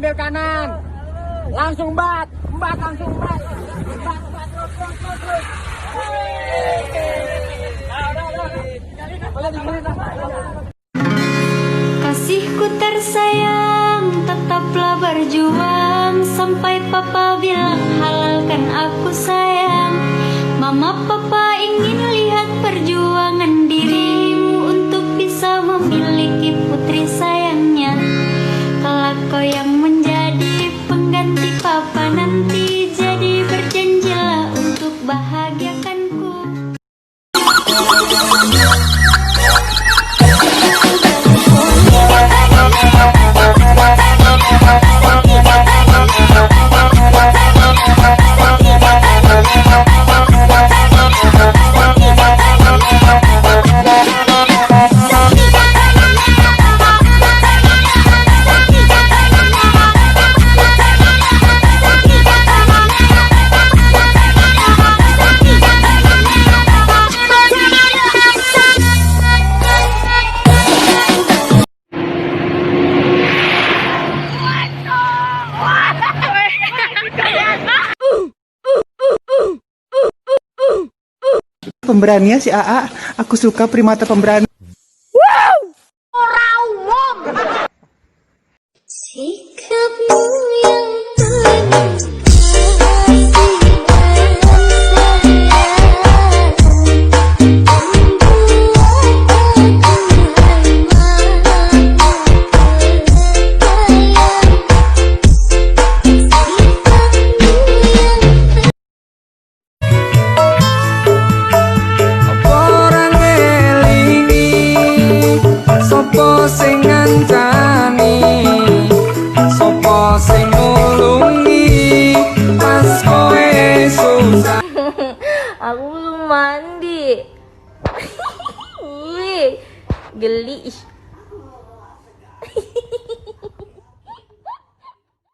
ambil kanan. Langsung bat langsung bat. Kasihku tersayang, tetaplah berjuang sampai papa bilang halalkan aku sayang. Mama papa ingin lihat perjuangan dirimu untuk bisa memiliki putri sayangnya. Kelak kau yang menjadi pengganti papa nanti, jadi berjanjilah untuk bahagiakanku. Pemberaninya si AA, aku suka primata pemberani. Sikapmu yang Sopo sing ngancani, sopo sing nulungi pas kowe susah. Aku belum mandi. Ih, geli.